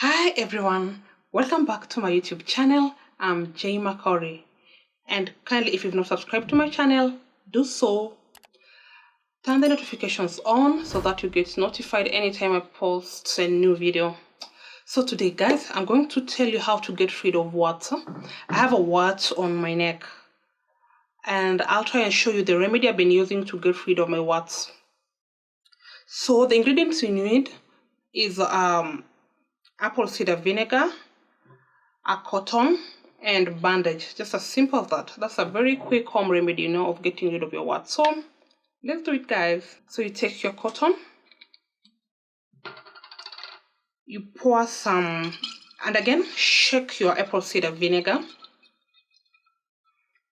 Hi everyone, welcome back to my YouTube channel. I'm Jay McCurry, and kindly if you've not subscribed to my channel, do so. Turn the notifications on so that you get notified anytime I post a new video. So today guys, I'm going to tell you how to get rid of warts. I have a wart on my neck and I'll try and show you the remedy I've been using to get rid of my warts. So the ingredients you need is apple cider vinegar, a cotton, and bandage. Just as simple as that. That's a very quick home remedy, of getting rid of your warts. So let's do it, guys. So you take your cotton, you pour some, and again shake your apple cider vinegar.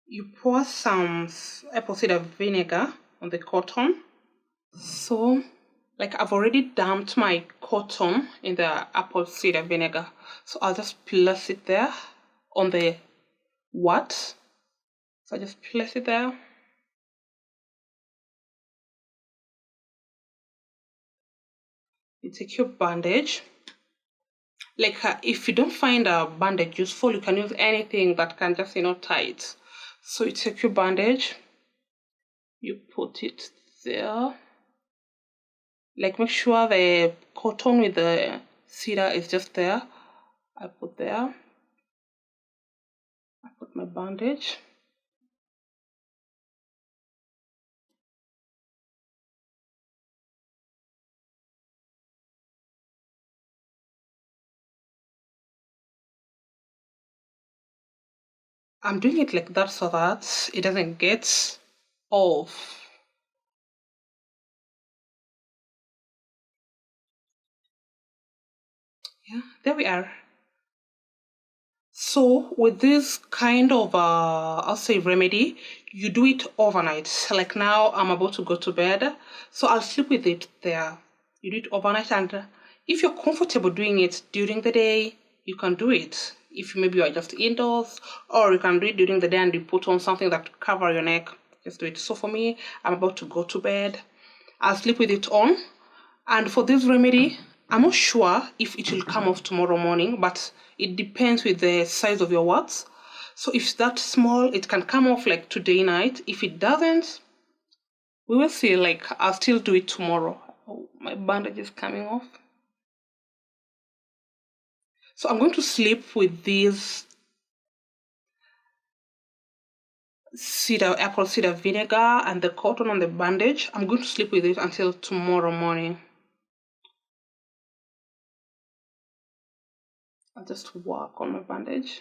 You pour some apple cider vinegar on the cotton. So like I've already dumped my cotton in the apple cider vinegar, so I'll just place it there on the wart. So I just place it there. You take your bandage. Like if you don't find a bandage useful, you can use anything that can just tie it. So you take your bandage, you put it there. Like make sure the cotton with the cedar is just there. I put there. I put my bandage. I'm doing it like that so that it doesn't get off. Yeah, there we are. So with this kind of I'll say remedy, you do it overnight. Like now I'm about to go to bed, so I'll sleep with it there. You do it overnight, and if you're comfortable doing it during the day, you can do it. If maybe you are just indoors, or you can do it during the day and you put on something that cover your neck, just do it. So for me, I'm about to go to bed, I'll sleep with it on. And for this remedy, I'm not sure if it will come off tomorrow morning, but it depends with the size of your warts. So if that's small, it can come off like today night. If it doesn't, we will see. Like I'll still do it tomorrow. Oh, my bandage is coming off. So I'm going to sleep with these apple cider vinegar and the cotton on the bandage. I'm going to sleep with it until tomorrow morning. I'll just work on my bandage.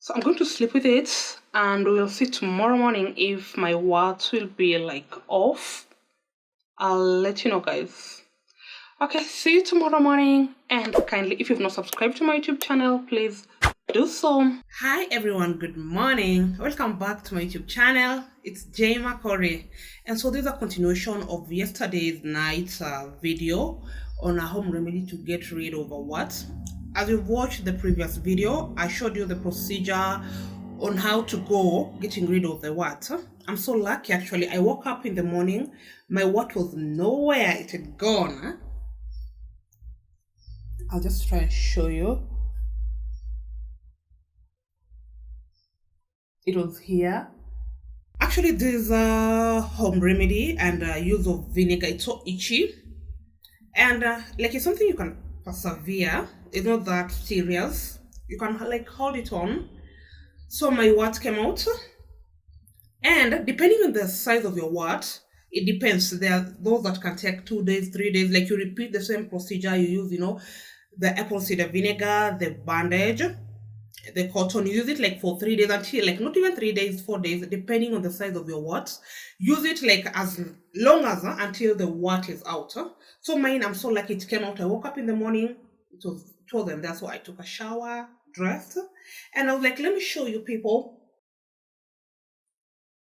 So I'm going to sleep with it and we'll see tomorrow morning if my warts will be like off. I'll let you know, guys. Okay, see you tomorrow morning, and kindly if you've not subscribed to my YouTube channel, please do so. Hi everyone, good morning. Welcome back to my YouTube channel. It's Jay McCurry, and so this is a continuation of yesterday's night's video on a home remedy to get rid of a wart. As you watched the previous video, I showed you the procedure on how to go getting rid of the wart. I'm so lucky actually. I woke up in the morning, my wart was nowhere, it had gone. I'll just try and show you. It was here. Actually, this is a home remedy and use of vinegar. It's so itchy, and like it's something you can persevere. It's not that serious. You can like hold it on. So my wart came out, and depending on the size of your wart, it depends. There are those that can take 2 days, 3 days. Like you repeat the same procedure you use, the apple cider vinegar, the bandage, the cotton. Use it like for 3 days until like not even 3 days, 4 days, depending on the size of your warts. Use it like as long as until the wart is out. So mine, I'm so lucky it came out. I woke up in the morning, it was them. That's why I took a shower, dressed, and I was like, let me show you people.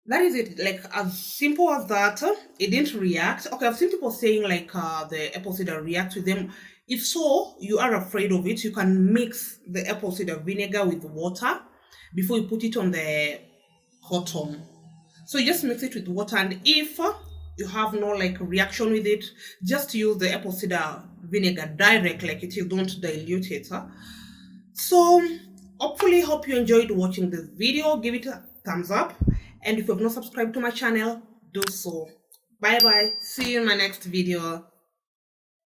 That is it, like as simple as that. It didn't react. Okay, I've seen people saying like the apple cider react with them. If so, you are afraid of it, you can mix the apple cider vinegar with water before you put it on the cotton. So you just mix it with water, and if you have no like reaction with it, just use the apple cider vinegar direct like it is. Don't dilute it. So hopefully, hope you enjoyed watching this video. Give it a thumbs up, and if you have not subscribed to my channel, do so. Bye bye. See you in my next video.